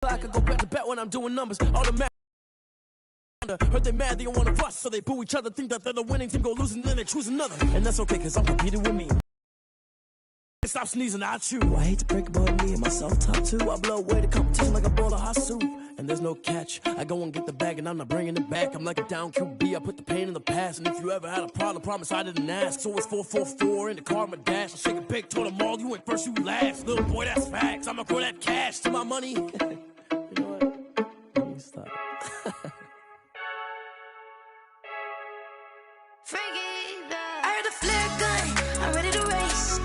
I could go back to bet when I'm doing numbers. All the heard they mad, they don't wanna bust, so they boo each other, think that they're the winning team, go losing, then they choose another. And that's okay, cause I'm competing with me. Stop sneezing, I chew. I hate to break it, but me and myself top two. I blow away the competition like a bowl of hot soup. And there's no catch. I go and get the bag and I'm not bringing it back. I'm like a down QB, I put the pain in the past. And if you ever had a problem, promise I didn't ask. So it's 4-4-4 in the car, my dash. I shake a big, told them all, you went first, you last. Little boy, that's facts. I'ma grow that cash to my money. You know what? Let me stop. I heard a flare gun, I'm ready to race.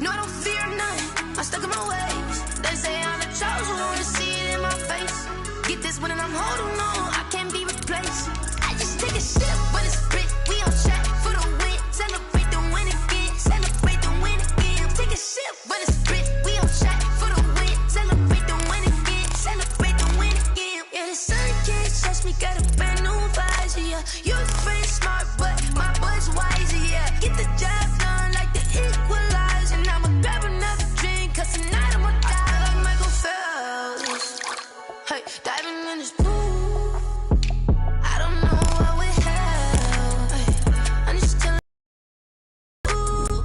No, I don't fear none, I'm stuck in my ways. They say I'm the chosen one, to see it in my face. Get this one and I'm holding on, I can't be replaced. I just take a sip when it's split, we on track for the win. Celebrate the win again, celebrate the win again. Take a sip when it's split, we on track for the win. Celebrate the win again, celebrate the win again. Yeah, the sun can't touch me, got a brand new visor, yeah. You're friend smart, but my boy's wiser, yeah. Get the job done like the equalizer. Now I'ma grab another drink, cause tonight I'ma die like Michael Phelps. Hey, diving in this pool, I don't know what we have. Hey, I'm just telling. Ooh,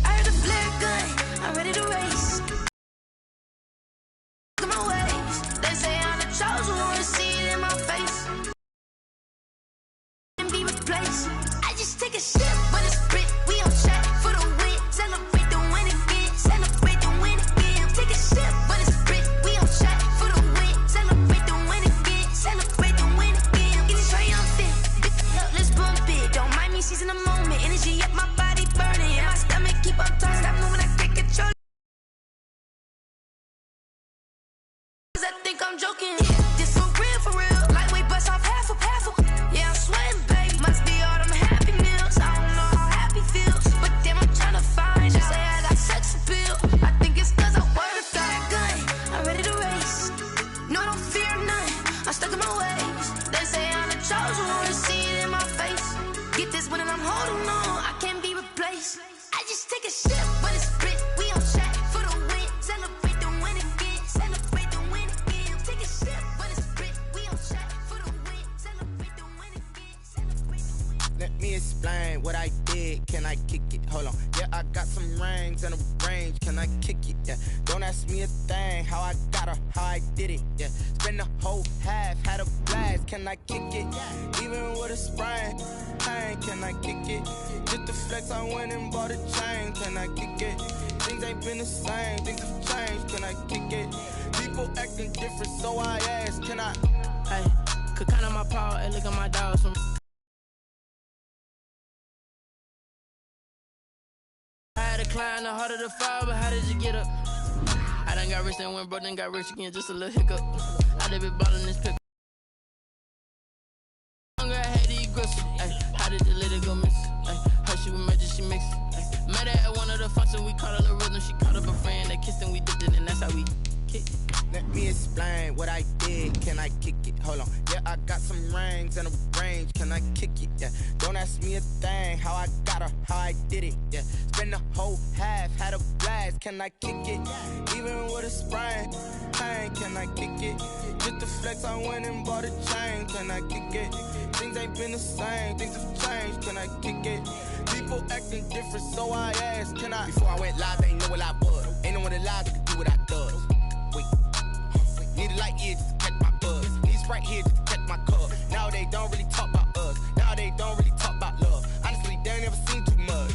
I heard a flare gun, I'm ready to race. Look at my ways, they say I'm the chosen one, to see it in my face. Be replaced. I just take a sip when it's split, we on track for the win. Celebrate the win again, celebrate the win again. Take a sip when it's split, we on track for the win. Celebrate the win again, celebrate the win again. Get it triumphant, let's bump it. Don't mind me seizing the moment, energy up my body burning. And my stomach keep on turning, stop moving, I can't control. Cause I think I'm joking, this for real. Lightweight bust off half a. Yeah, I'm sweating, baby. Must be all them happy meals. I don't know how happy feels, but damn, I'm trying to find. She say I got sex appeal. I think it's cause I wear the fire gun. I'm ready to race. No, I don't fear none. I'm stuck in my ways. They say I'm the chosen one, to see it in my face. Get this one and I'm holding on, I can't be replaced. I just take a sip when it's split. We on track for the win. Celebrate the win again. Celebrate the win again. Take a sip when it's split. We on track for the win. Celebrate the win again. Celebrate the win. Let me explain what I did. Can I kick it? Hold on. Yeah, I got some rings and a range. Can I kick it? Yeah. Don't ask me a thing. How I got her, how I did it. Yeah. Spend the whole half, had a blast. Can I kick it? Even with a sprain. Pain, can I kick it? Just the flex, I went and bought a chain. Can I kick it? Things ain't been the same. Things have changed. Can I kick it? People acting different, so I ask. Can I? Hey, could count on my power and look at my dogs from. I had to climb the heart of the fire, but how did you get up? I done got rich and went broke, then got rich again, just a little hiccup. I done been ballin' this pick. I had to eat grips. How did the lady go miss? Her she was magic, she mixed. Met her at one of the functions, we caught her the rhythm. She caught up a friend, they kissed and we dipped it, and that's how we kicked it. Let me explain what I did. Can I kick it? Hold on. Yeah, I got some rings and a range. Can I kick it? Yeah. Don't ask me a thing. How I got her, how I did it. Yeah. Spend the whole half, had a blast. Can I kick it? Even with a sprain. Pain, can I kick it? Just the flex, I went and bought a chain. Can I kick it? Things ain't been the same. Things have changed. Can I kick it? People acting different, so I asked. Can I? Before I went live, they ain't know what I was. Ain't no one alive that could do what I does. Wait. Need a light here just to catch my buzz. Need Sprite here just to catch my cup. Now they don't really talk about us. Now they don't really talk about love. Honestly, they ain't never seen too much.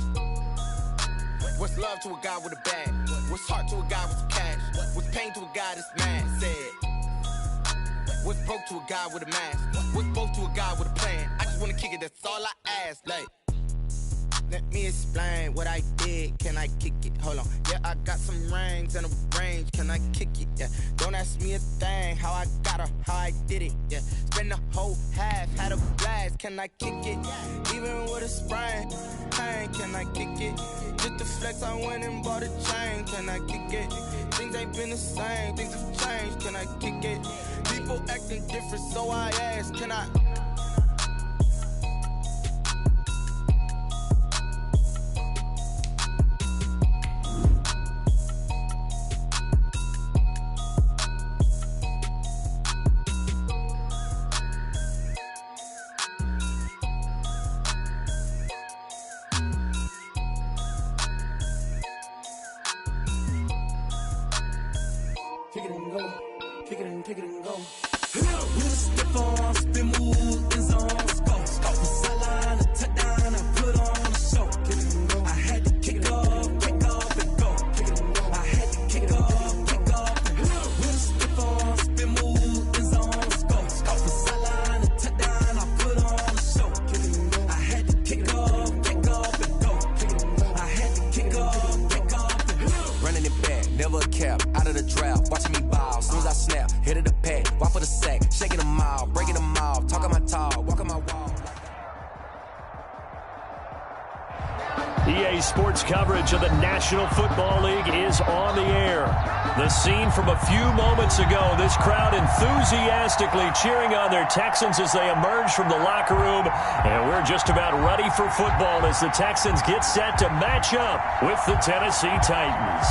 What's love to a guy with a bag? What's heart to a guy with some cash? What's pain to a guy that's mad? Said. What's broke to a guy with a mask? What's both to a guy with a plan? I just wanna kick it, that's all I ask. Like, let me explain what I did. Can I kick it? Hold on. Yeah, I got some rings and a range. Can I kick it? Yeah. Don't ask me a thing. How I got her, how I did it. Yeah. Spend the whole half, had a blast. Can I kick it? Even with a sprain. Pain, can I kick it? Just the flex, I went and bought a chain. Can I kick it? Things ain't been the same. Things have changed. Can I kick it? People acting different, so I ask. Can I? and go. Kick it and go. With a stiff arm, spin move, end zone, let's go. From sideline to touchdown, I put on a show. Kick it and go. I had to kick off and go. Kick it and go. I had to kick off and go. With a stiff arm, spin move, end zone, let's go. From sideline to touchdown, I put on a show. Kick it and go. I had to kick off and go. Kick it and go. I had to kick off and go. Running it back, never a cap, out of the draft, watching me ball. Soon as I snap, hit of the pack, walk for the sack, shaking them all, breaking them all, talking my tall, walking my wall. EA Sports coverage of the National Football League is on the air. The scene from a few moments ago, this crowd enthusiastically cheering on their Texans as they emerge from the locker room. And we're just about ready for football as the Texans get set to match up with the Tennessee Titans.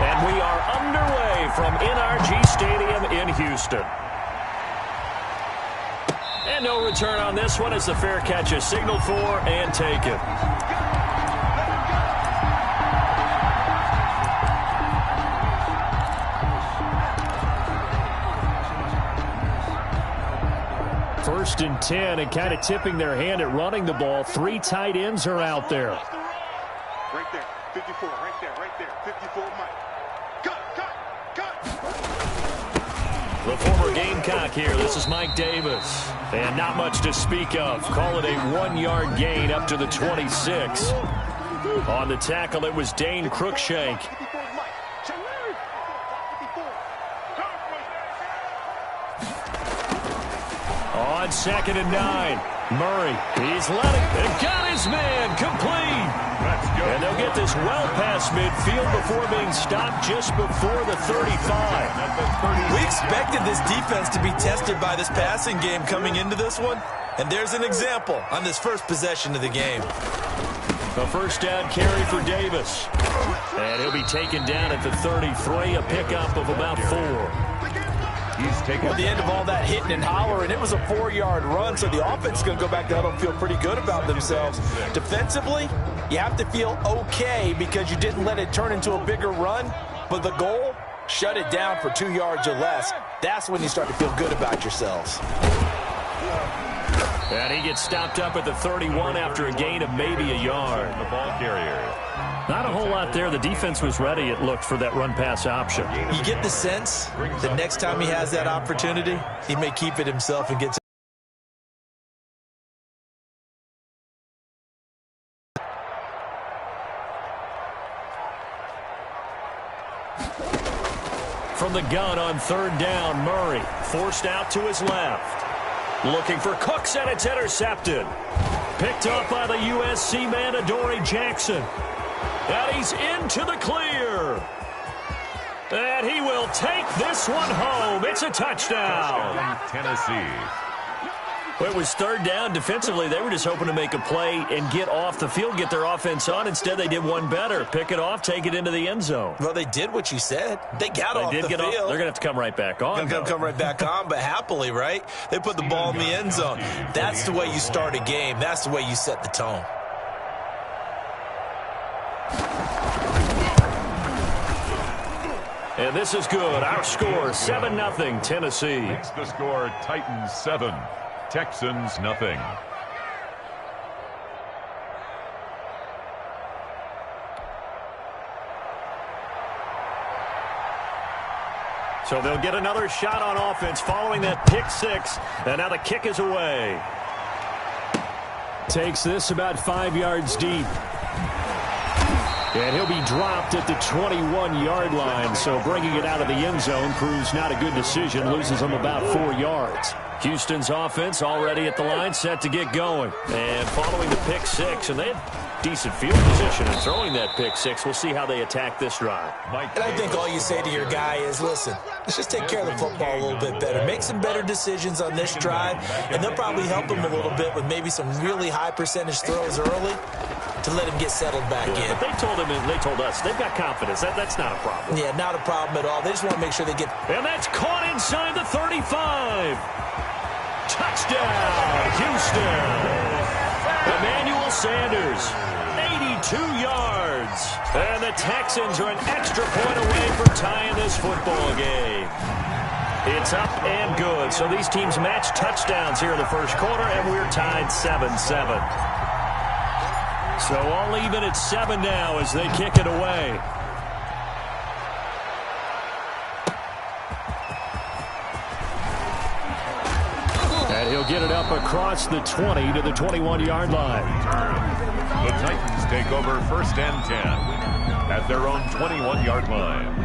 And we are underway from NRG Stadium in Houston. And no return on this one as the fair catch is signaled for and taken. First and 10, and kind of tipping their hand at running the ball. 3 tight ends are out there. Right there, 54, right there, 54, Mike. Cut. The former Gamecock here. This is Mike Davis. And not much to speak of. Call it a 1-yard gain up to the 26. On the tackle, it was Dane Cruikshank. On 2nd and 9. Murray, he's letting it. Got his man complete. And they'll get this well past midfield before being stopped just before the 35. We expected this defense to be tested by this passing game coming into this one. And there's an example on this first possession of the game. A first down carry for Davis. And he'll be taken down at the 33, a pickup of about 4. At the end of all that hitting and hollering, it was a 4-yard run, so the offense is going to go back to huddle and feel pretty good about themselves. Defensively, you have to feel okay because you didn't let it turn into a bigger run, but the goal, shut it down for 2 yards or less. That's when you start to feel good about yourselves. And he gets stopped up at the 31 after a gain of maybe a yard. The ball carrier. Not a whole lot there. The defense was ready, it looked, for that run-pass option. You get the sense that next time he has that opportunity, he may keep it himself and get to. From the gun on 3rd down, Murray forced out to his left. Looking for Cooks, and it's intercepted. Picked up by the USC man, Adoree Jackson. And he's into the clear. And he will take this one home. It's a touchdown. Tennessee. It was 3rd down. Defensively, they were just hoping to make a play and get off the field, get their offense on. Instead, they did one better. Pick it off, take it into the end zone. Well, they did what you said. They got off the field. They're going to have to come right back on. They're going to come right back on, but happily, right? They put the ball in the end zone. That's the way you start a game. That's the way you set the tone. And this is good. Our score, 7-0, Tennessee. Makes the score Titans 7, Texans nothing. So they'll get another shot on offense following that pick 6. And now the kick is away. Takes this about 5 yards deep. And he'll be dropped at the 21-yard line, so bringing it out of the end zone proves not a good decision, loses them about 4 yards. Houston's offense already at the line, set to get going. And following the pick 6, and they have decent field position in throwing that pick 6. We'll see how they attack this drive. And I think all you say to your guy is, listen, let's just take care of the football a little bit better. Make some better decisions on this drive, and they'll probably help him a little bit with maybe some really high percentage throws early to let him get settled back in. But they told him, and they told us, they've got confidence. That's not a problem. Yeah, not a problem at all. They just want to make sure they get. And that's caught inside the 35. Touchdown, Houston. Emmanuel Sanders, 82 yards. And the Texans are an extra point away from tying this football game. It's up and good. So these teams match touchdowns here in the first quarter, and we're tied 7-7. So all even at 7 now as they kick it away. And he'll get it up across the 20 to the 21-yard line. The Titans take over 1st and 10 at their own 21-yard line.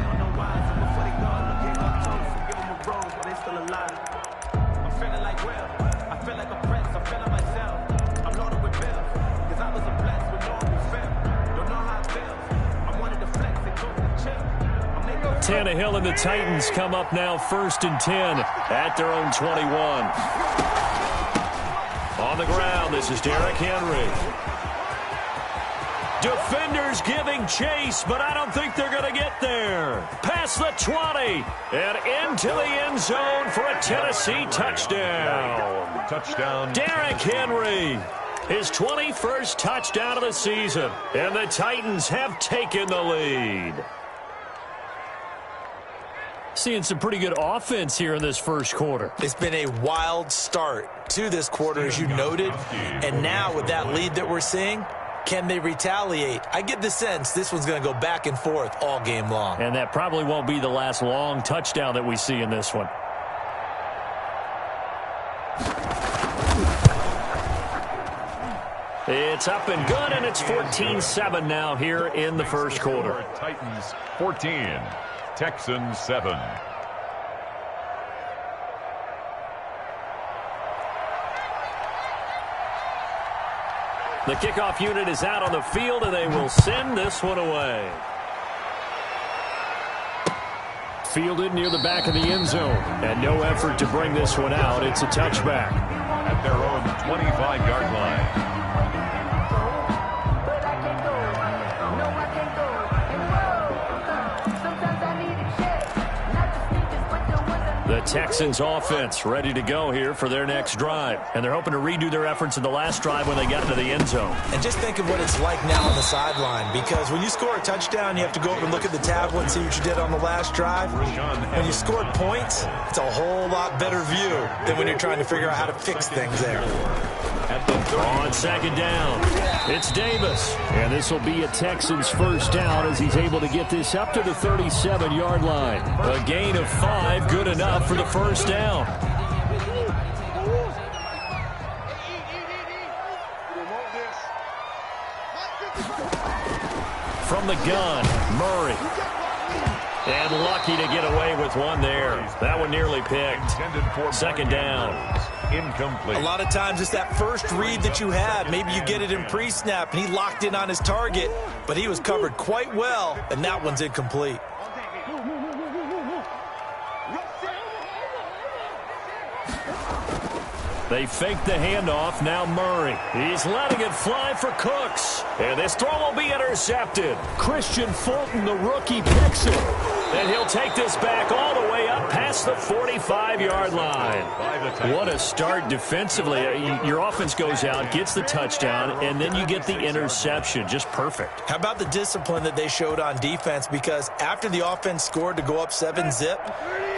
Tannehill and the Titans come up now 1st and 10 at their own 21. On the ground, this is Derrick Henry. Defenders giving chase, but I don't think they're going to get there. Past the 20 and into the end zone for a Tennessee touchdown. Touchdown. Derrick Henry, his 21st touchdown of the season, and the Titans have taken the lead. Seeing some pretty good offense here in this first quarter. It's been a wild start to this quarter, as you noted. And now with that lead that we're seeing, can they retaliate? I get the sense this one's going to go back and forth all game long. And that probably won't be the last long touchdown that we see in this one. It's up and good, and it's 14-7 now here in the first quarter. Titans 14. Texans 7. The kickoff unit is out on the field, and they will send this one away. Fielded near the back of the end zone, and no effort to bring this one out. It's a touchback. At their own 25-yard line. The Texans offense ready to go here for their next drive. And they're hoping to redo their efforts in the last drive when they got into the end zone. And just think of what it's like now on the sideline, because when you score a touchdown, you have to go up and look at the tablet and see what you did on the last drive. When you scored points, it's a whole lot better view than when you're trying to figure out how to fix things there. On 2nd down, it's Davis. And this will be a Texans first down as he's able to get this up to the 37-yard line. A gain of 5, good enough for the first down. From the gun, Murray. And lucky to get away with one there. That one nearly picked. 2nd down. Incomplete. A lot of times it's that first read that you have. Maybe you get it in pre-snap, and he locked in on his target, but he was covered quite well, and that one's incomplete. They fake the handoff. Now Murray. He's letting it fly for Cooks. And this throw will be intercepted. Christian Fulton, the rookie, picks it. And he'll take this back all the way up past the 45-yard line. What a start defensively. Your offense goes out, gets the touchdown, and then you get the interception. Just perfect. How about the discipline that they showed on defense? Because after the offense scored to go up 7-zip,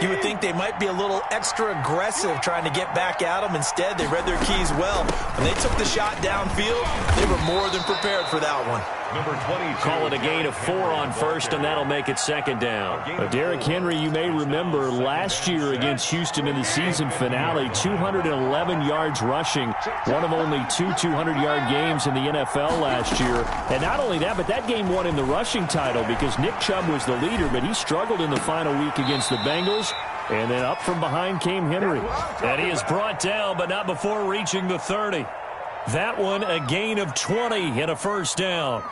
you would think they might be a little extra aggressive trying to get back at them. Instead, they read their keys well. When they took the shot downfield, they were more than prepared for that one. Number 20. Call it a gain of 4 on first, and that'll make it 2nd down. Derrick Henry, you may remember last year against Houston in the season finale, 211 yards rushing, one of only 2 200-yard games in the NFL last year. And not only that, but that game won him the rushing title because Nick Chubb was the leader, but he struggled in the final week against the Bengals. And then up from behind came Henry. And he is brought down, but not before reaching the 30. That one a gain of 20 and a first down.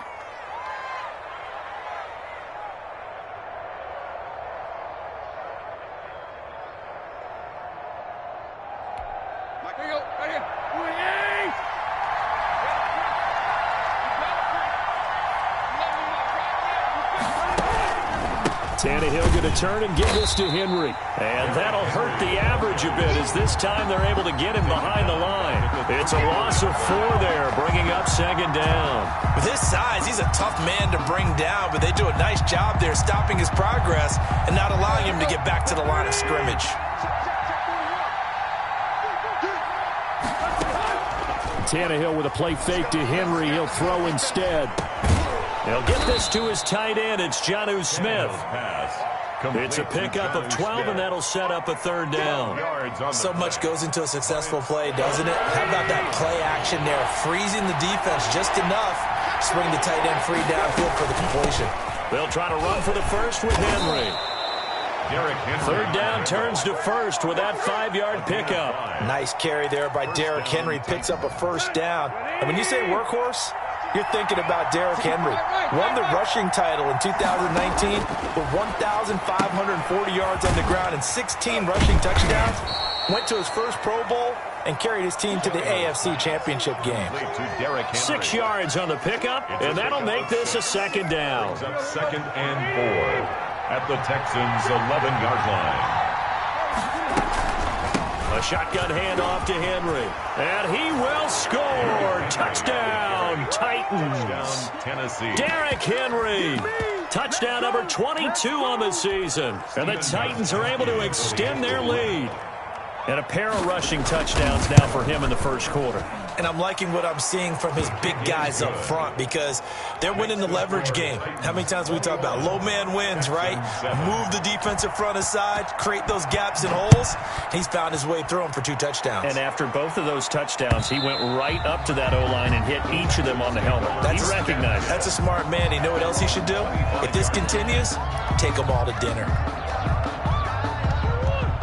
Tannehill going to turn and give this to Henry. And that'll hurt the average a bit as this time they're able to get him behind the line. It's a loss of 4 there, bringing up second down. With his size, he's a tough man to bring down, but they do a nice job there stopping his progress and not allowing him to get back to the line of scrimmage. Tannehill with a play fake to Henry. He'll throw instead. He'll get this to his tight end. It's Jonnu Smith. It's a pickup of 12, and that'll set up a third down. So much goes into a successful play, doesn't it? How about that play action there? Freezing the defense just enough to bring the tight end free downfield for the completion. They'll try to run for the first with Henry. Third down turns to first with that 5-yard pickup. Nice carry there by Derrick Henry. Picks up a first down. And when you say workhorse, you're thinking about Derrick Henry. Won the rushing title in 2019 with 1,540 yards on the ground and 16 rushing touchdowns. Went to his first Pro Bowl and carried his team to the AFC Championship game. 6 yards on the pickup, and that'll make this a second down. Second and 4 at the Texans' 11-yard line. A shotgun handoff to Henry, and he will score. Touchdown, Titans. Tennessee. Derrick Henry. Touchdown number 22 on the season. And the Titans are able to extend their lead. And a pair of rushing touchdowns now for him in the first quarter. And I'm liking what I'm seeing from his big guys up front because they're winning the leverage game. How many times we talk about low man wins, right? Move the defensive front aside, create those gaps and holes. He's found his way through them for 2 touchdowns. And after both of those touchdowns, he went right up to that O-line and hit each of them on the helmet. He recognized it. That's a smart man. You know what else he should do? If this continues, take them all to dinner.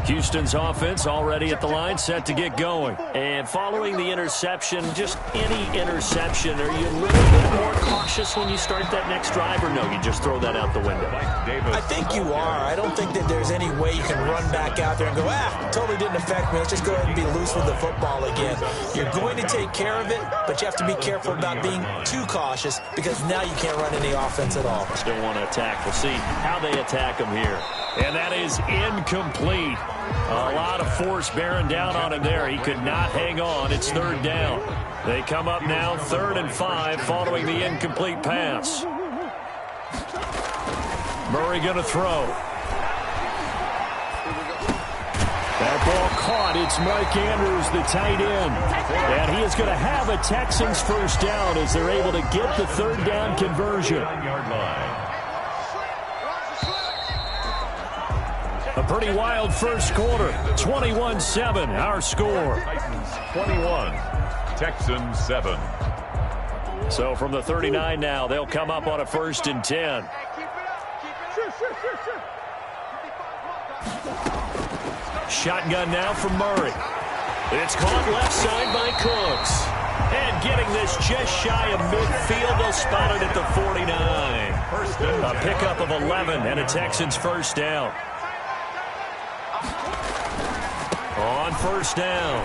Houston's offense already at the line, set to get going. And following the interception, just any interception, are you a little bit more cautious when you start that next drive, or no, you just throw that out the window? I think you are. I don't think that there's any way you can run back out there and go, totally didn't affect me. Let's just go ahead and be loose with the football again. You're going to take care of it, but you have to be careful about being too cautious because now you can't run any offense at all. Still want to attack. We'll see how they attack him here. And that is incomplete. A lot of force bearing down on him there. He could not hang on. It's third down. They come up now 3rd and 5 following the incomplete pass. Murray going to throw. That ball caught. It's Mike Andrews, the tight end. And he is going to have a Texans first down as they're able to get the third down conversion. A pretty wild first quarter. 21-7, our score. Titans 21, Texans 7. So from the 39 now, they'll come up on a 1st and 10. Shotgun now from Murray. It's caught left side by Cooks. And getting this just shy of midfield, they'll spot it at the 49. A pickup of 11 and a Texans first down. On first down,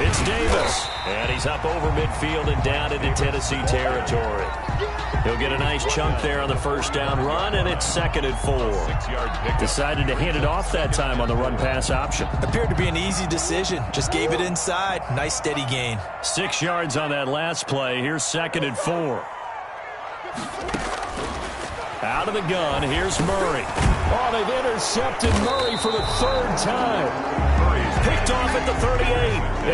it's Davis. And he's up over midfield and down into Tennessee territory. He'll get a nice chunk there on the first down run, and it's 2nd and 4. Decided to hand it off that time on the run-pass option. Appeared to be an easy decision. Just gave it inside. Nice steady gain. 6 yards on that last play. Here's 2nd and 4. Out of the gun, here's Murray. Oh, they've intercepted Murray for the 3rd time. Picked off at the 38,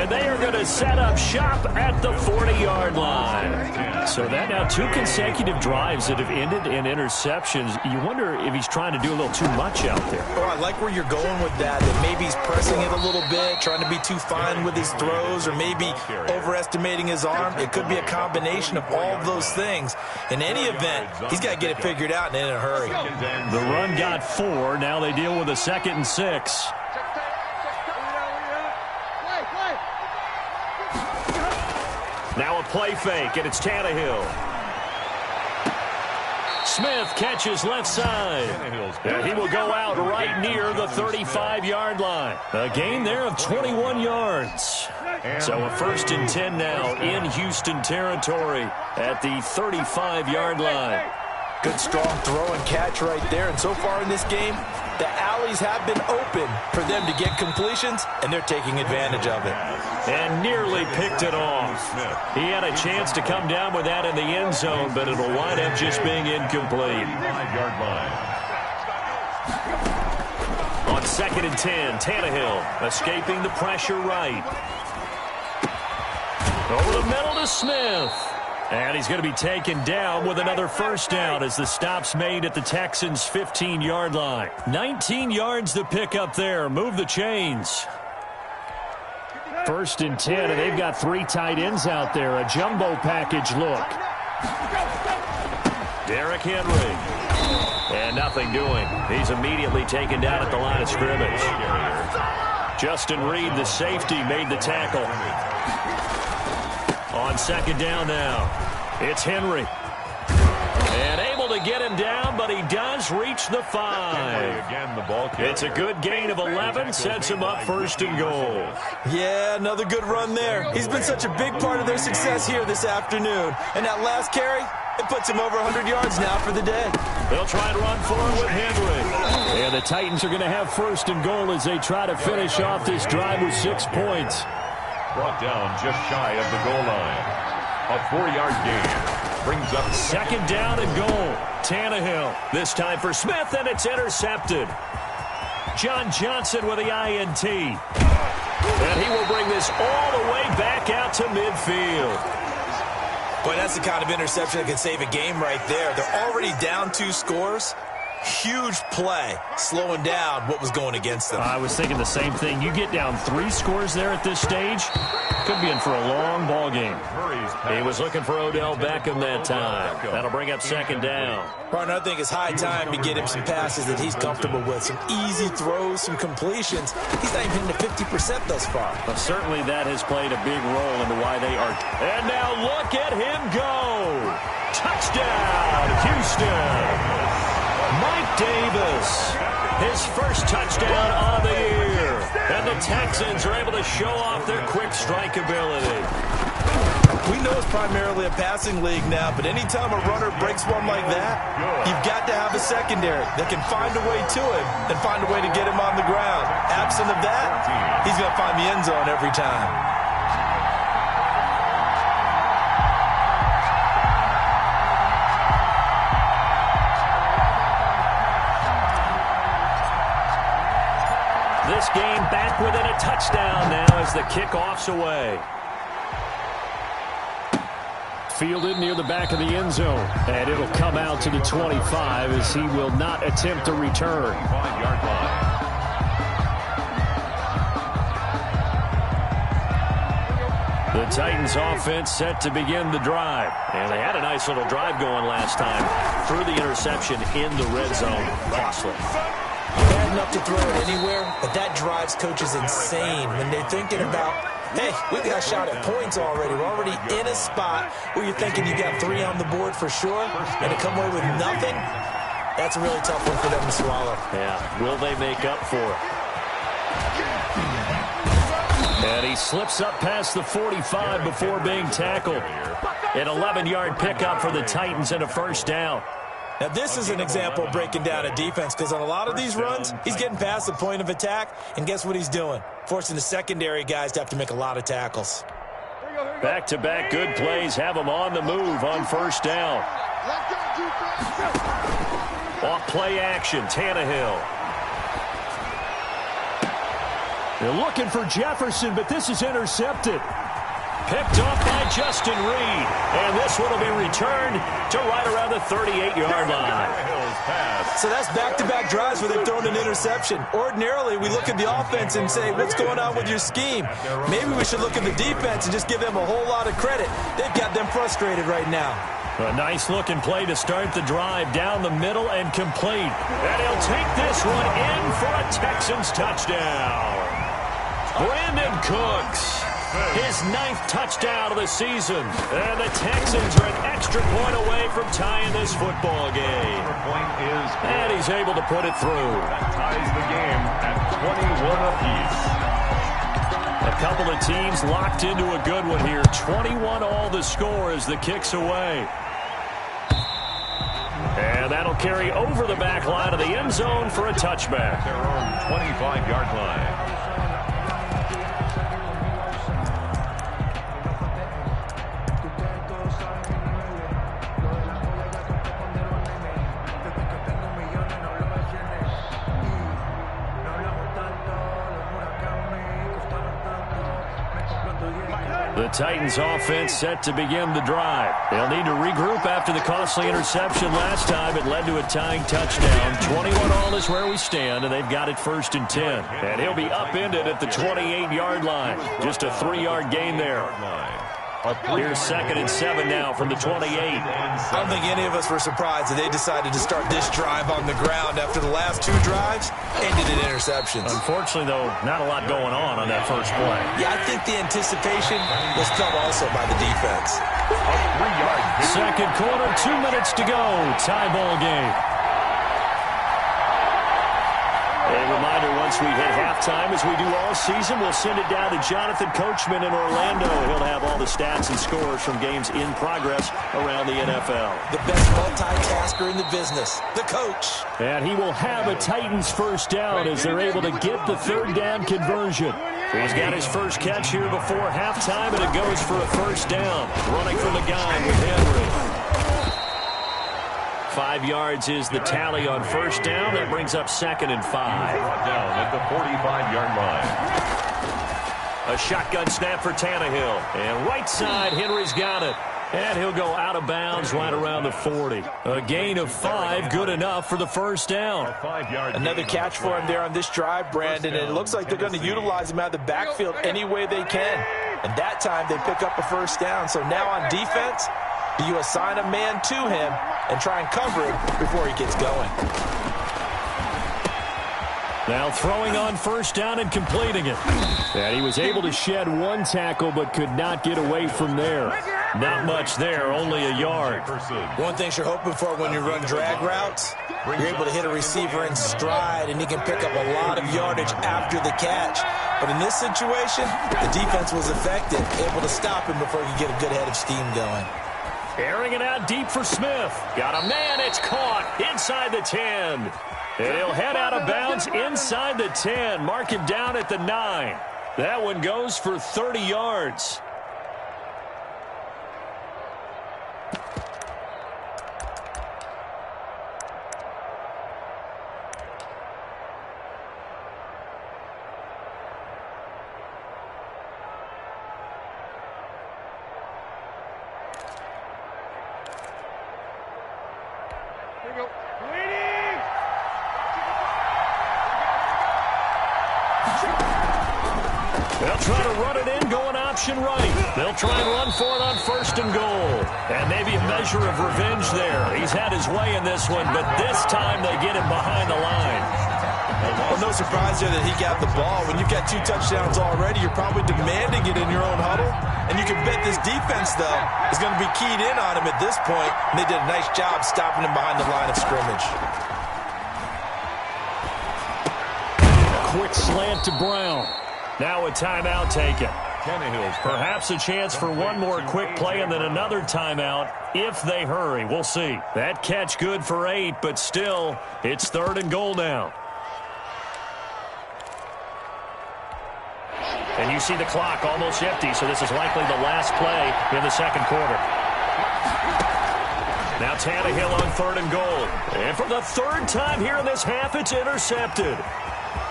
and they are going to set up shop at the 40-yard line. So that now 2 consecutive drives that have ended in interceptions. You wonder if he's trying to do a little too much out there. Oh, I like where you're going with that maybe he's pressing it a little bit, trying to be too fine with his throws, or maybe overestimating his arm. It could be a combination of all of those things. In any event, he's got to get it figured out and in a hurry. The run got 4. Now they deal with a 2nd and 6. Now a play fake, and it's Tannehill. Smith catches left side. And he will go out right near the 35-yard line. A gain there of 21 yards. So a 1st and 10 now in Houston territory at the 35-yard line. Good, strong throw and catch right there. And so far in this game, the alleys have been open for them to get completions, and they're taking advantage of it. And nearly picked it off. He had a chance to come down with that in the end zone, but it'll wind up just being incomplete. 5-yard line. On 2nd and 10, Tannehill escaping the pressure right. Over the middle to Smith. And he's going to be taken down with another first down as the stop's made at the Texans' 15-yard line. 19 yards to pick up there. Move the chains. 1st and 10, and they've got 3 tight ends out there. A jumbo package look. Derrick Henry. And nothing doing. He's immediately taken down at the line of scrimmage. Justin Reed, the safety, made the tackle. On 2nd down now, it's Henry. And able to get him down, but he does reach the 5. Again, the ball carrier. It's a good gain of 11, sets him up 1st and goal. Yeah, another good run there. He's been such a big part of their success here this afternoon. And that last carry, it puts him over 100 yards now for the day. They'll try and run for it with Henry. And the Titans are going to have 1st and goal as they try to finish off this drive with 6 points. Brought down just shy of the goal line. A 4-yard gain. Brings up 2nd down and goal. Tannehill. This time for Smith, and it's intercepted. John Johnson with the INT. And he will bring this all the way back out to midfield. Boy, that's the kind of interception that can save a game right there. They're already down 2 scores. Huge play, slowing down what was going against them. I was thinking the same thing. You get down 3 scores there at this stage, could be in for a long ball game. He was looking for Odell Beckham that time. That'll bring up 2nd down. Partner, I think it's high time to get him some passes that he's comfortable with. Some easy throws, some completions. He's not even hitting to 50% thus far. Well, certainly that has played a big role into why they are. And now look at him go. Touchdown, Houston. Mike Davis, his first touchdown of the year. And the Texans are able to show off their quick strike ability. We know it's primarily a passing league now, but anytime a runner breaks one like that, you've got to have a secondary that can find a way to him and find a way to get him on the ground. Absent of that, he's going to find the end zone every time. This game back within a touchdown now as the kickoff's away. Fielded near the back of the end zone. And it'll come out to the 25 as he will not attempt a return. 5-yard line. The Titans offense set to begin the drive. And they had a nice little drive going last time. Threw the interception in the red zone. Costly. Bad enough to throw it anywhere, but that drives coaches insane when they're thinking about, hey, we got a shot at points already. We're already in a spot where you're thinking you got 3 on the board for sure, and to come away with nothing, that's a really tough one for them to swallow. Yeah, will they make up for it? And he slips up past the 45 before being tackled. An 11-yard pickup for the Titans and a first down. Now, this is an example of breaking down a defense because on a lot of these runs, he's getting past the point of attack, and guess what he's doing? Forcing the secondary guys to have to make a lot of tackles. Back-to-back good plays have him on the move on first down. Off play action, Tannehill. They're looking for Jefferson, but this is intercepted. Picked off by Justin Reed. And this one will be returned to right around the 38-yard line. So that's back-to-back drives where they've thrown an interception. Ordinarily, we look at the offense and say, what's going on with your scheme? Maybe we should look at the defense and just give them a whole lot of credit. They've got them frustrated right now. A nice-looking play to start the drive down the middle and complete. And he'll take this one in for a Texans touchdown. Brandon Cooks. His 9th touchdown of the season. And the Texans are an extra point away from tying this football game. And he's able to put it through. That ties the game at 21 apiece. A couple of teams locked into a good one here. 21 all the score as the kick's away. And And that'll carry over the back line of the end zone for a touchback. Their own 25-yard line. The Titans offense set to begin the drive. They'll need to regroup after the costly interception last time. It led to a tying touchdown. 21-all is where we stand, and they've got it 1st and 10. And he'll be upended at the 28-yard line. Just a 3-yard gain there. Here's 2nd and 7 now from the 28. I don't think any of us were surprised that they decided to start this drive on the ground after the last 2 drives ended in interceptions. Unfortunately, though, not a lot going on that first play. Yeah, I think the anticipation was felt also by the defense. A 3-yard gain. Second quarter, 2 minutes to go. Tie ball game. A reminder, once we hit halftime, as we do all season, we'll send it down to Jonathan Coachman in Orlando. He'll have all the stats and scores from games in progress around the NFL. The best multitasker in the business, the coach. And he will have a Titans first down as they're able to get the 3rd down conversion. He's got his first catch here before halftime, and it goes for a first down. Running from the gun with Henry. 5 yards is the tally on first down. That brings up 2nd and 5. Brought down at the 45-yard line. A shotgun snap for Tannehill. And right side, Henry's got it. And he'll go out of bounds right around the 40. A gain of 5, good enough for the first down. Another catch for him there on this drive, Brandon. And it looks like they're going to utilize him out of the backfield any way they can. And that time they pick up a first down. So now on defense, do you assign a man to him and try and cover it before he gets going? Now throwing on first down and completing it. And he was able to shed 1 tackle but could not get away from there. Not much there, only a yard. One thing you're hoping for when you run drag routes, you're able to hit a receiver in stride and he can pick up a lot of yardage after the catch. But in this situation, the defense was effective, able to stop him before he could get a good head of steam going. Airing it out deep for Smith. Got a man, it's caught inside the 10. And he'll head out of bounds inside the 10. Mark him down at the 9. That one goes for 30 yards. They'll try to run it in, going option right. They'll try and run for it on 1st and goal. And maybe a measure of revenge there. He's had his way in this one, but this time they get him behind the line. Well, no surprise there that he got the ball. When you've got 2 touchdowns already, you're probably demanding it in your own huddle. And you can bet this defense, though, is going to be keyed in on him at this point. And they did a nice job stopping him behind the line of scrimmage. Quick slant to Brown. Now a timeout taken. Perhaps a chance for one more quick play and then another timeout if they hurry. We'll see. That catch good for 8, but still, it's 3rd and goal now. And you see the clock almost empty, so this is likely the last play in the 2nd quarter. Now Tannehill on 3rd and goal. And for the 3rd time here in this half, it's intercepted.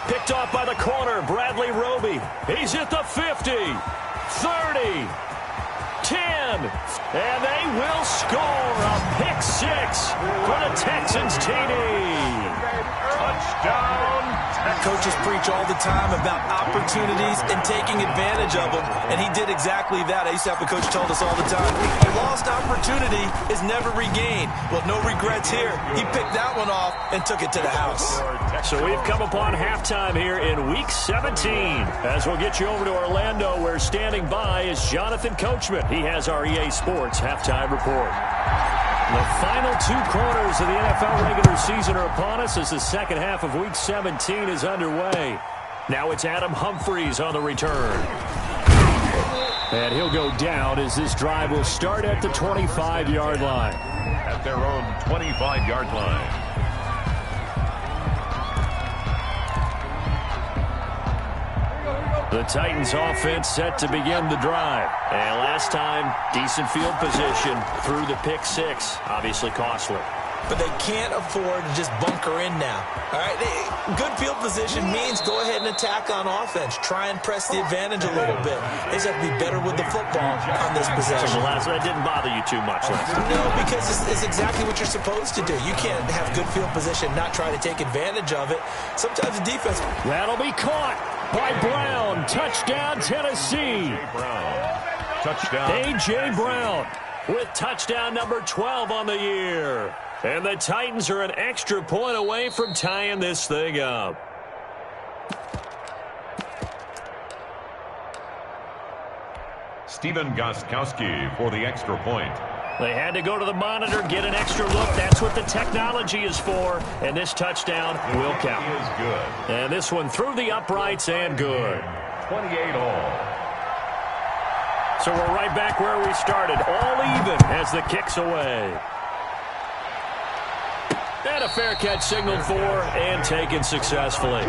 Picked off by the corner, Bradley Roby. He's at the 50, 30, 10, and they will score a pick 6 for the Texans TD. Touchdown. Coaches preach all the time about opportunities and taking advantage of them, and he did exactly that. I used to have a coach told us all the time, a lost opportunity is never regained. Well, no regrets here. He picked that one off and took it to the house. So we've come upon halftime here in Week 17. As we'll get you over to Orlando, where standing by is Jonathan Coachman. He has our EA Sports halftime report. The final 2 quarters of the NFL regular season are upon us as the second half of Week 17 is underway. Now it's Adam Humphries on the return. And he'll go down as this drive will start at the 25-yard line. At their own 25-yard line. The Titans offense set to begin the drive. And last time, decent field position through the pick six. Obviously costly. But they can't afford to just bunker in now. All right, good field position means go ahead and attack on offense. Try and press the advantage a little bit. They just have to be better with the football on this possession. So that didn't bother you too much last time. No, because it's exactly what you're supposed to do. You can't have good field position, not try to take advantage of it. Sometimes the defense... That'll be caught by Brown. Touchdown, Tennessee. Touchdown. A.J. Brown with touchdown number 12 on the year. And the Titans are an extra point away from tying this thing up. Steven Gostkowski for the extra point. They had to go to the monitor, get an extra look. That's what the technology is for. And this touchdown will count. Is good. And this one through the uprights and good. 28 all. So we're right back where we started. All even as the kick's away. And a fair catch signaled for and taken successfully.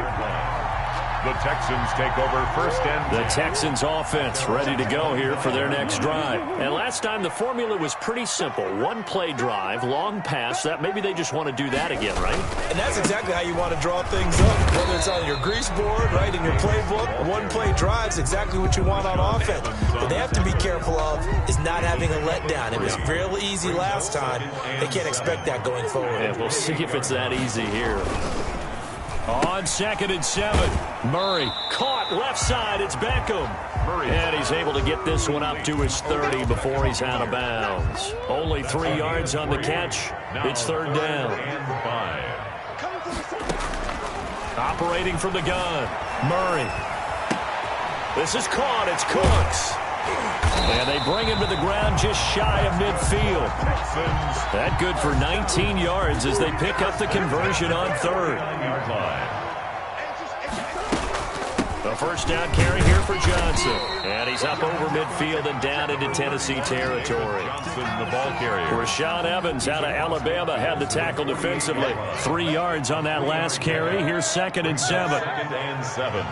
The Texans take over first and 10. The Texans offense ready to go here for their next drive. And last time the formula was pretty simple. One play drive, long pass. That maybe they just want to do that again, right? And that's exactly how you want to draw things up. Whether it's on your grease board, right, in your playbook, one play drive is exactly what you want on offense. What they have to be careful of is not having a letdown. It was real easy last time. They can't expect that going forward. And we'll see if it's that easy here. On 2nd and 7, Murray caught left side. It's Beckham. And he's able to get this one up to his 30 before he's out of bounds. Only 3 yards on the catch. It's 3rd down. Operating from the gun, Murray. This is caught. It's Cooks. And they bring him to the ground just shy of midfield. That good for 19 yards as they pick up the conversion on 3rd. The first down carry here for Johnson. And he's up over midfield and down into Tennessee territory. The ball carrier. Rashaan Evans out of Alabama had the tackle defensively. 3 yards on that last carry. Here's 2nd and 7. 2nd and 7.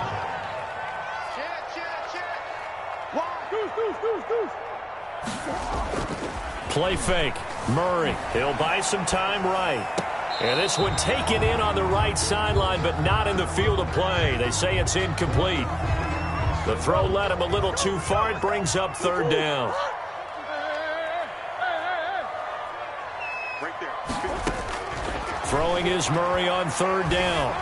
Play fake. Murray. He'll buy some time right. And this one taken in on the right sideline, but not in the field of play. They say it's incomplete. The throw led him a little too far. It brings up 3rd down. Throwing is Murray on 3rd down.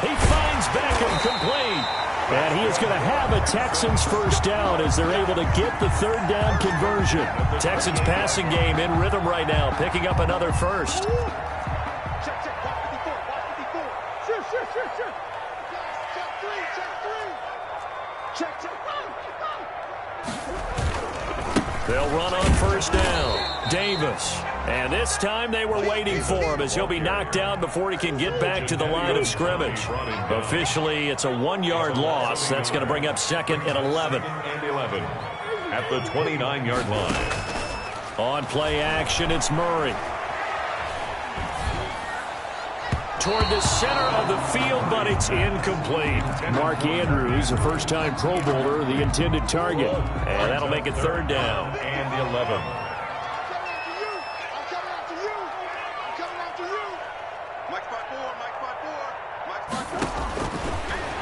He finds Beckham complete. And he is going to have a Texans first down as they're able to get the 3rd down conversion. Texans passing game in rhythm right now, picking up another first. They'll run on first down. Davis. And this time they were waiting for him as he'll be knocked down before he can get back to the line of scrimmage. Officially, it's a 1-yard loss. That's going to bring up 2nd and 11. At the 29-yard line. On play action, it's Murray. Toward the center of the field, but it's incomplete. Mark Andrews, a first-time Pro Bowler, the intended target. And that'll make it 3rd down. And 11.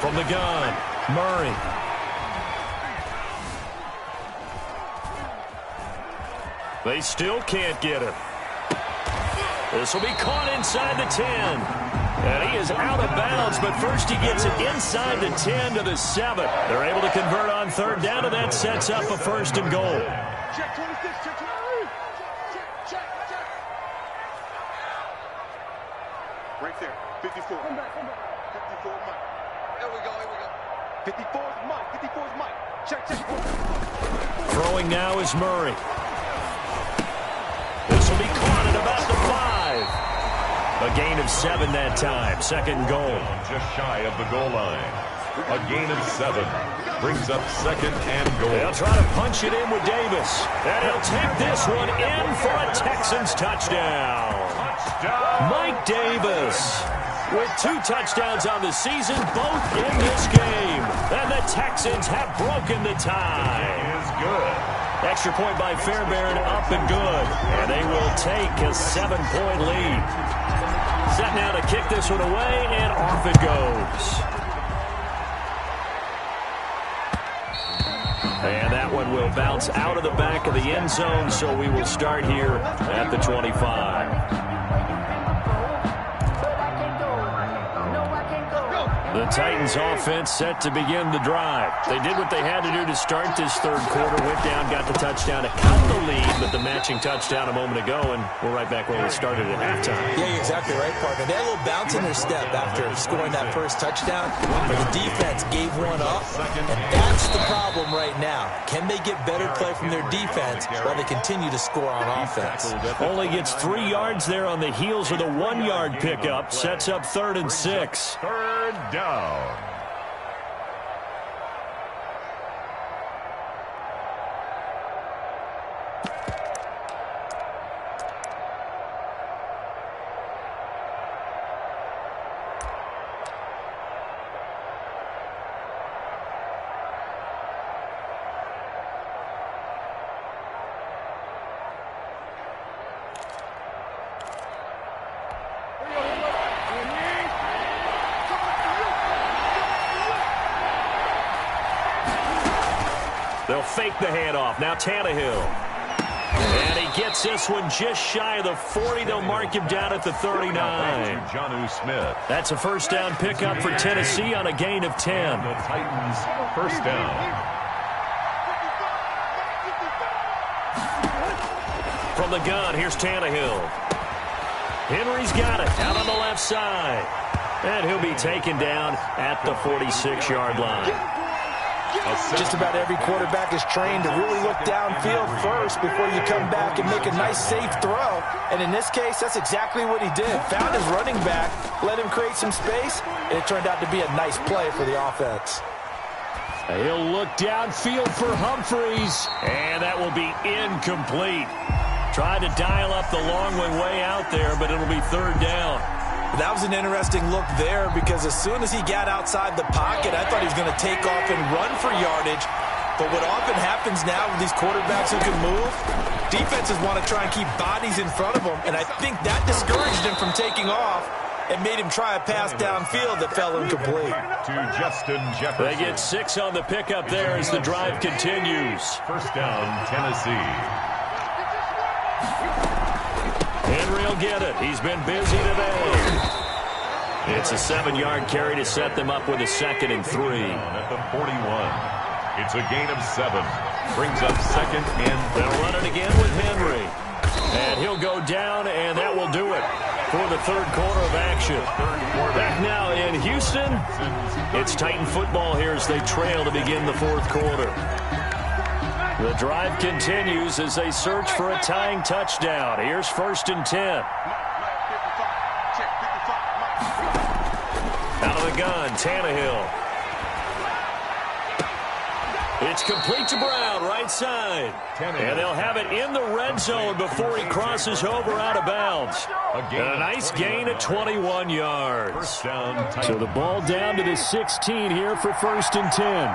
From the gun, Murray. They still can't get him. This will be caught inside the 10. And he is out of bounds, but first he gets it inside the 10 to the 7. They're able to convert on 3rd down, and that sets up a 1st and goal. Check 26, check 26. Check. Right there, 54. Come back. 54 Mike. Here we go. 54 is Mike. Check. Throwing now is Murray. This will be caught at about the 5. A gain of 7 that time. 2nd goal. Just shy of the goal line. A gain of 7. Brings up second and goal. They'll try to punch it in with Davis. And he'll take this one in for a Texans touchdown. Mike Davis with 2 touchdowns on the season, both in this game. And the Texans have broken the tie. It is good. Extra point by Fairbairn, up and good. And they will take a 7-point lead. Set now to kick this one away, and off it goes. And that one will bounce out of the back of the end zone, so we will start here at the 25. The Titans offense set to begin the drive. They did what they had to do to start this third quarter. Went down, got the touchdown to cut the lead, but the matching touchdown a moment ago, and we're right back where we started at halftime. Yeah, you're exactly right, partner. They had a little bounce in their step after scoring that first touchdown, but the defense gave one up, and that's the problem right now. Can they get better play from their defense while they continue to score on offense? Only gets 3 yards there on the heels of the 1-yard pickup. Sets up 3rd and 6. Third down. They'll fake the handoff. Now Tannehill. And he gets this one just shy of the 40. They'll mark him down at the 39. Jonnu Smith. That's a first down pickup for Tennessee on a gain of 10. The Titans first down. From the gun, here's Tannehill. Henry's got it out on the left side. And he'll be taken down at the 46-yard line. Just about every quarterback is trained to really look downfield first before you come back and make a nice, safe throw. And in this case, that's exactly what he did. Found his running back, let him create some space, and it turned out to be a nice play for the offense. He'll look downfield for Humphreys, and that will be incomplete. Tried to dial up the long one way out there, but it'll be 3rd down. That was an interesting look there because as soon as he got outside the pocket, I thought he was going to take off and run for yardage. But what often happens now with these quarterbacks who can move, defenses want to try and keep bodies in front of them, and I think that discouraged him from taking off and made him try a pass downfield that fell incomplete. To Justin Jefferson. They get 6 on the pickup there as the drive continues. First down, Tennessee. Henry will get it. He's been busy today. It's a 7-yard carry to set them up with a 2nd and 3. At the 41. It's a gain of 7. Brings up 2nd and 3. They'll run it again with Henry. And he'll go down, and that will do it for the third quarter of action. Back now in Houston, it's Titan football here as they trail to begin the fourth quarter. The drive continues as they search for a tying touchdown. Here's 1st and 10. Out of the gun, Tannehill. It's complete to Brown, right side. And they'll have it in the red zone before he crosses over out of bounds. And a nice gain of 21 yards. So the ball down to the 16 here for 1st and 10.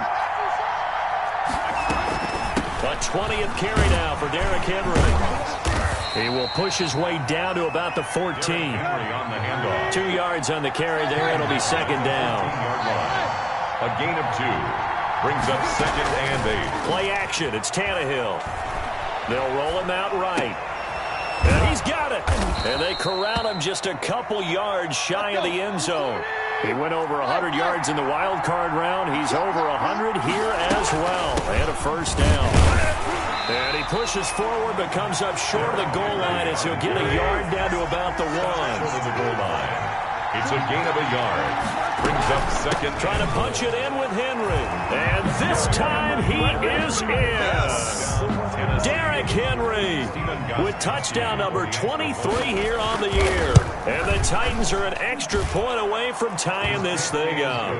A 20th carry now for Derrick Henry. He will push his way down to about the 14. 2 yards on the carry there. It'll be 2nd down. A gain of 2. Brings up 2nd and 8. Play action. It's Tannehill. They'll roll him out right. And he's got it. And they corral him just a couple yards shy of the end zone. He went over 100 yards in the wild card round. He's over 100 here as well. And a first down. And he pushes forward but comes up short of the goal line as he'll get a yard down to about the 1. Short of the goal line. It's a gain of a yard. Brings up 2nd. Trying to punch it in with Henry. And this time he is in. Derrick Henry with touchdown number 23 here on the year. And the Titans are an extra point away from tying this thing up.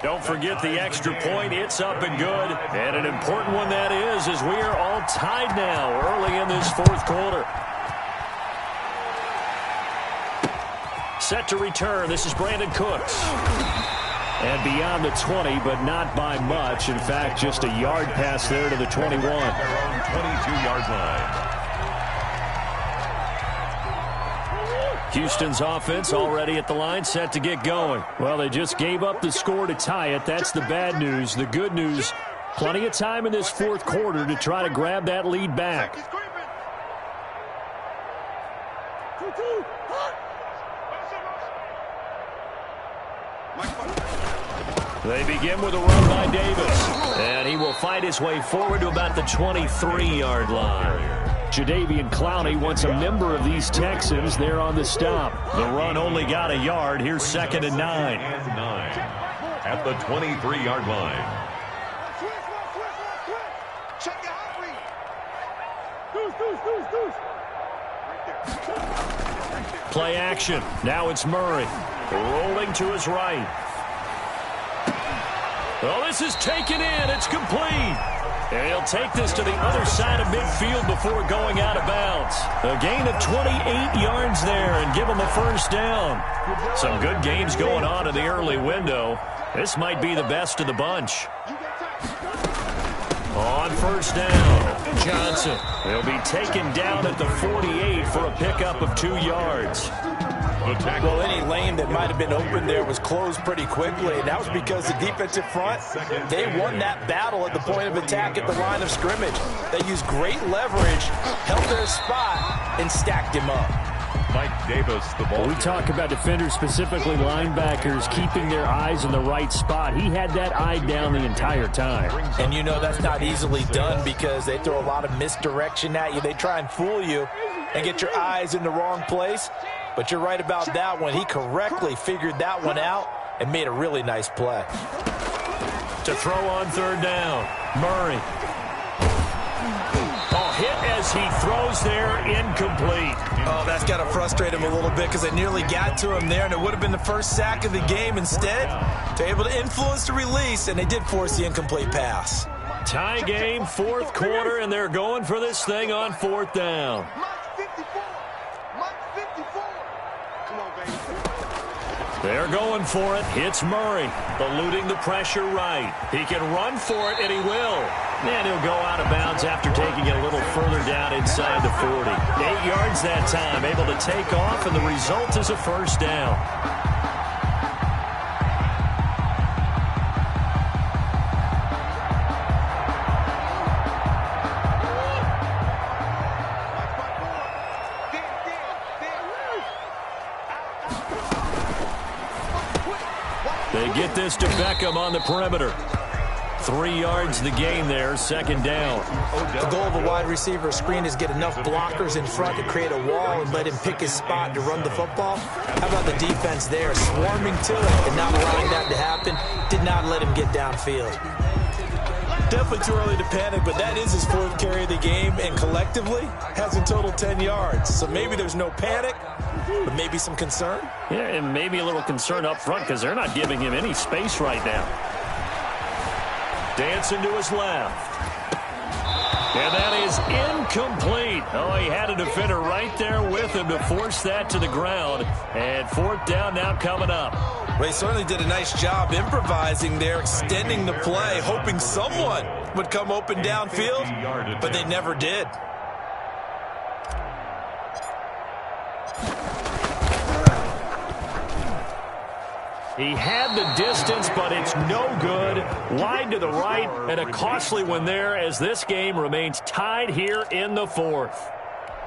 Don't forget the extra point. It's up and good. And an important one that is, as we are all tied now early in this fourth quarter. Set to return. This is Brandon Cooks. And beyond the 20, but not by much. In fact, just a yard pass there to the 21. Their own 22-yard line. Houston's offense already at the line, set to get going. Well, they just gave up the score to tie it. That's the bad news. The good news, plenty of time in this fourth quarter to try to grab that lead back. They begin with a run by Davis. And he will fight his way forward to about the 23-yard line. Jadeveon Clowney wants a member of these Texans there on the stop. The run only got a yard. Here's 2nd and 9. At the 23-yard line. Play action. Now it's Murray. Rolling to his right. Well, this is taken in. It's complete. And he'll take this to the other side of midfield before going out of bounds. A gain of 28 yards there and give him a first down. Some good games going on in the early window. This might be the best of the bunch. On first down, Johnson. He'll be taken down at the 48 for a pickup of 2 yards. Well, any lane that might have been open there was closed pretty quickly, and that was because the defensive front, they won that battle at the point of attack at the line of scrimmage. They used great leverage, held their spot, and stacked him up. Mike Davis, the ball. We talk about defenders, specifically linebackers, keeping their eyes in the right spot. He had that eye down the entire time. And you know that's not easily done because they throw a lot of misdirection at you. They try and fool you and get your eyes in the wrong place. But you're right about that one. He correctly figured that one out and made a really nice play. To throw on third down, Murray. Hit as he throws there, incomplete. Oh, that's got to frustrate him a little bit because they nearly got to him there, and it would have been the first sack of the game. Instead, they're able to influence the release, and they did force the incomplete pass. Tie game, fourth quarter, and they're going for this thing on fourth down. They're going for it. It's Murray, eluding the pressure right. He can run for it, and he will. And he'll go out of bounds after taking it a little further down inside the 40. 8 yards that time, able to take off, and the result is a first down. They get this to Beckham on the perimeter. 3 yards the gain there, second down. The goal of a wide receiver screen is get enough blockers in front to create a wall and let him pick his spot to run the football. How about the defense there, swarming to it and not allowing that to happen? Did not let him get downfield. Definitely too early to panic, but that is his 4th carry of the game, and collectively has in total 10 yards. So maybe there's no panic, but maybe some concern. Yeah, and maybe a little concern up front because they're not giving him any space right now. Dancing to his left. And that is incomplete. Oh, he had a defender right there with him to force that to the ground. And fourth down now coming up. Well, he certainly did a nice job improvising there, extending the play, hoping someone would come open downfield, but they never did. He had the distance, but it's no good. Wide to the right, and a costly one there as this game remains tied here in the fourth.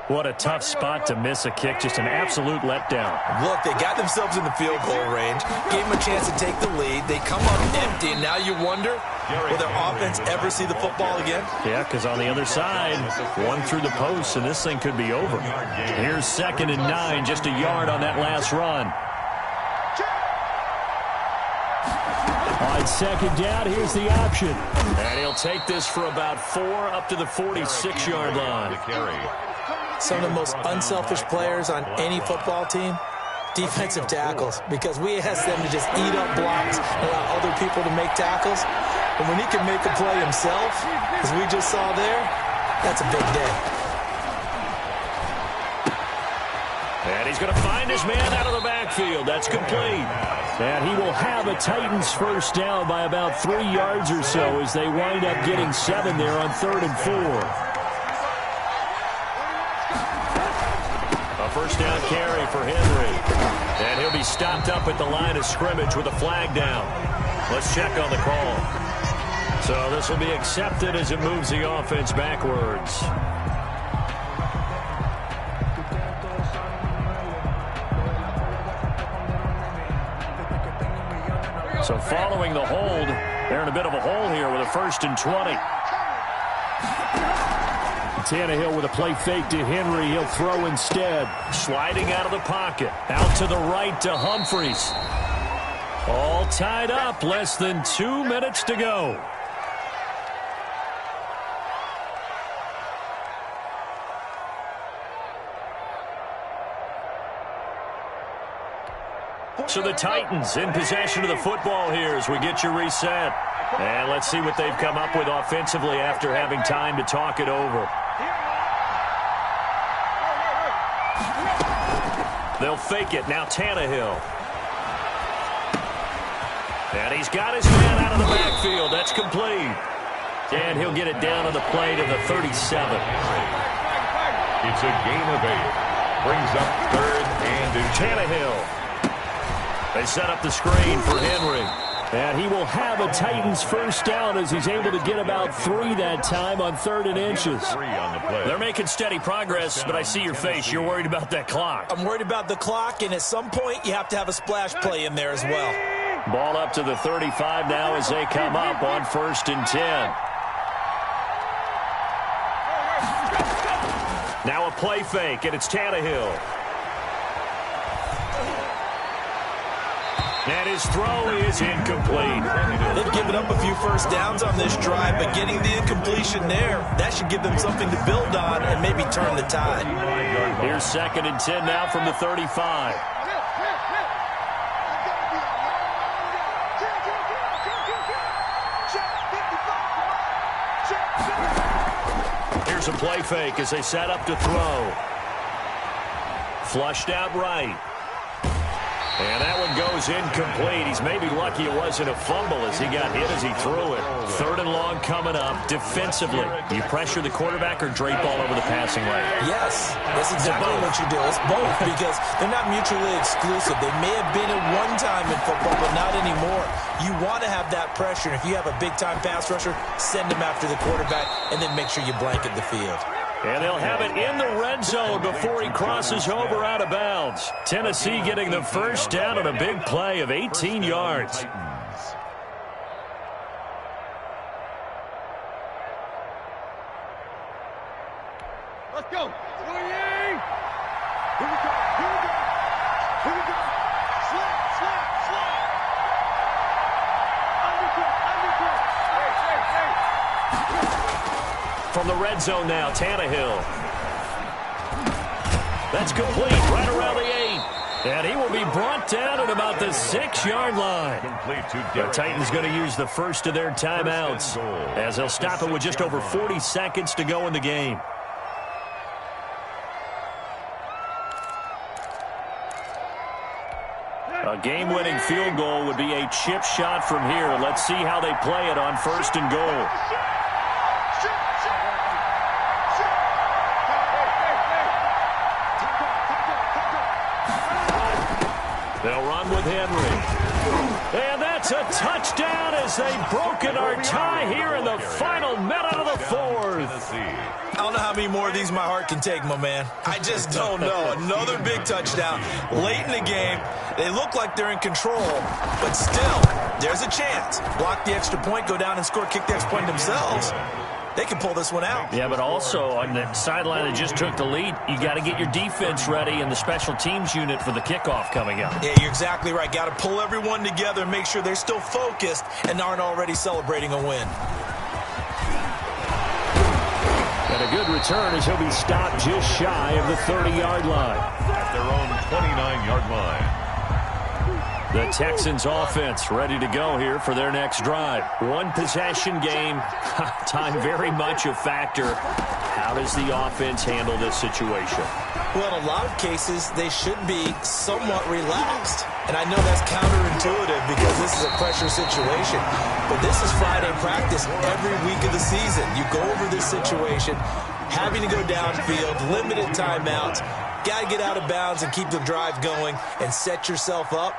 What a tough spot to miss a kick. Just an absolute letdown. Look, they got themselves in the field goal range, gave them a chance to take the lead. They come up empty, and now you wonder, will their offense ever see the football again? Yeah, because on the other side, one through the post, and this thing could be over. Here's 2nd and 9, just a yard on that last run. On second down, here's the option. And he'll take this for about 4 up to the 46-yard line. Some of the most unselfish players on any football team Defensive tackles, because we ask them to just eat up blocks and allow other people to make tackles. And when he can make a play himself, as we just saw there, that's a big day. And he's going to find his man out of the backfield. That's complete. And he will have a Titans first down by about 3 yards or so as they wind up getting 7 there on 3rd and 4. A first down carry for Henry. And he'll be stopped up at the line of scrimmage with a flag down. Let's check on the call. So this will be accepted as it moves the offense backwards. So following the hold, they're in a bit of a hole here with a 1st and 20. Tannehill with a play fake to Henry. He'll throw instead. Sliding out of the pocket. Out to the right to Humphries. All tied up. Less than 2 minutes to go. So the Titans in possession of the football here as we get you reset. And let's see what they've come up with offensively after having time to talk it over. They'll fake it. Now Tannehill. And he's got his man out of the backfield. That's complete. And he'll get it down on the play to the 37. It's a gain of 8. Brings up 3rd and Tannehill. They set up the screen for Henry. And he will have a Titans first down as he's able to get about 3 that time on 3rd and inches. They're making steady progress, but I see your face. You're worried about that clock. I'm worried about the clock, and at some point you have to have a splash play in there as well. Ball up to the 35 now as they come up on 1st and 10. Now a play fake, and it's Tannehill. And his throw is incomplete. They've given up a few first downs on this drive, but getting the incompletion there, that should give them something to build on and maybe turn the tide. Here's 2nd and 10 now from the 35. Here's a play fake as they set up to throw. Flushed out right. And that one goes incomplete. He's maybe lucky it wasn't a fumble as he got hit as he threw it. 3rd and long coming up. Defensively, you pressure the quarterback or drape all over the passing lane? Yes, that's exactly what you do. It's both because they're not mutually exclusive. They may have been at one time in football, but not anymore. You want to have that pressure. If you have a big-time pass rusher, send him after the quarterback and then make sure you blanket the field. And they'll have it in the red zone before he crosses over out of bounds. Tennessee getting the first down on a big play of 18 yards. Let's go. Here we go. Here we go. Here we go. Slap, slap, slap. Undercut. Hey. From the red zone now, Tannehill. That's complete right around the 8. And he will be brought down at about the 6-yard line. The Titans going to use the first of their timeouts as they'll stop it with just over 40 seconds to go in the game. A game-winning field goal would be a chip shot from here. Let's see how they play it on 1st and goal. They'll run with Henry. And that's a touchdown as they've broken our tie here in the final minute of the 4th. I don't know how many more of these my heart can take, my man. I just don't know. Another big touchdown late in the game. They look like they're in control, but still, there's a chance. Block the extra point, go down and score, kick the extra point themselves. They can pull this one out. Yeah, but also on the sideline that just took the lead, you got to get your defense ready and the special teams unit for the kickoff coming up. Yeah, you're exactly right. Got to pull everyone together and make sure they're still focused and aren't already celebrating a win. And And a good return as he'll be stopped just shy of the 30-yard line. At their own 29-yard line. The Texans offense ready to go here for their next drive. One possession game. Time very much a factor. How does the offense handle this situation? Well, in a lot of cases, they should be somewhat relaxed. And I know that's counterintuitive because this is a pressure situation. But this is Friday practice every week of the season. You go over this situation, having to go downfield, limited timeouts, got to get out of bounds and keep the drive going and set yourself up.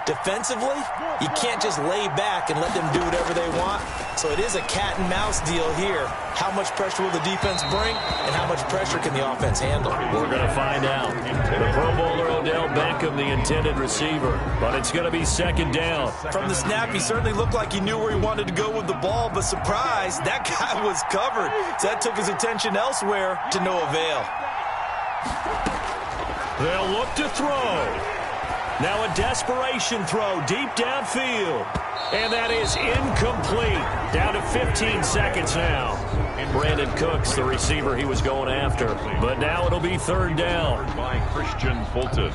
Defensively, you can't just lay back and let them do whatever they want. So it is a cat and mouse deal here. How much pressure will the defense bring, and how much pressure can the offense handle? We're going to find out. The Pro Bowler Odell Beckham, the intended receiver, but it's going to be second down. From the snap, he certainly looked like he knew where he wanted to go with the ball, but surprise, that guy was covered. So that took his attention elsewhere to no avail. They'll look to throw. Now a desperation throw deep downfield. And that is incomplete. Down to 15 seconds now. Brandon Cooks, the receiver he was going after. But now it'll be third down. By Christian Fulton.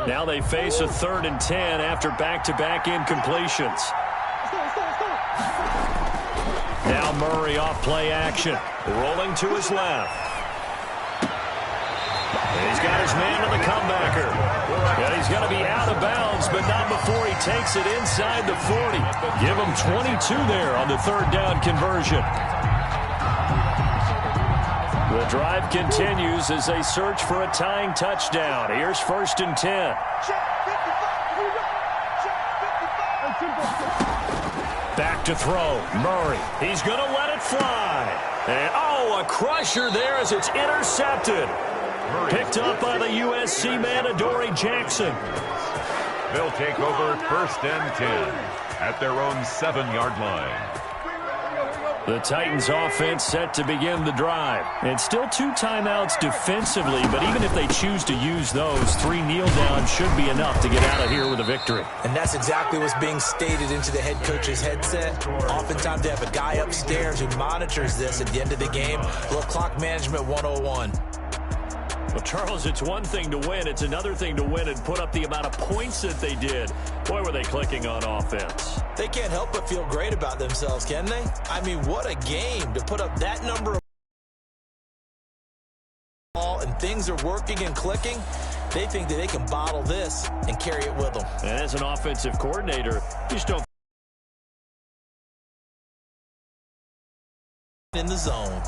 Now they face a 3rd and 10 after back-to-back incompletions. Now Murray off play action. Rolling to his left. He's got his man to the comebacker. And he's going to be out of bounds, but not before he takes it inside the 40. Give him 22 there on the third down conversion. The drive continues as they search for a tying touchdown. Here's 1st and 10. Back to throw. Murray. He's going to let it fly. And, a crusher there as it's intercepted. Picked up by the USC man, Adoree Jackson. They'll take over 1st and 10 at their own 7-yard line. The Titans offense set to begin the drive. And still 2 timeouts defensively, but even if they choose to use those, 3 kneel downs should be enough to get out of here with a victory. And that's exactly what's being stated into the head coach's headset. Oftentimes they have a guy upstairs who monitors this at the end of the game. Little clock management 101. Well, Charles, it's one thing to win. It's another thing to win and put up the amount of points that they did. Boy, were they clicking on offense. They can't help but feel great about themselves, can they? I mean, what a game to put up that number of ball and things are working and clicking. They think that they can bottle this and carry it with them. And as an offensive coordinator, you just don't in the zone.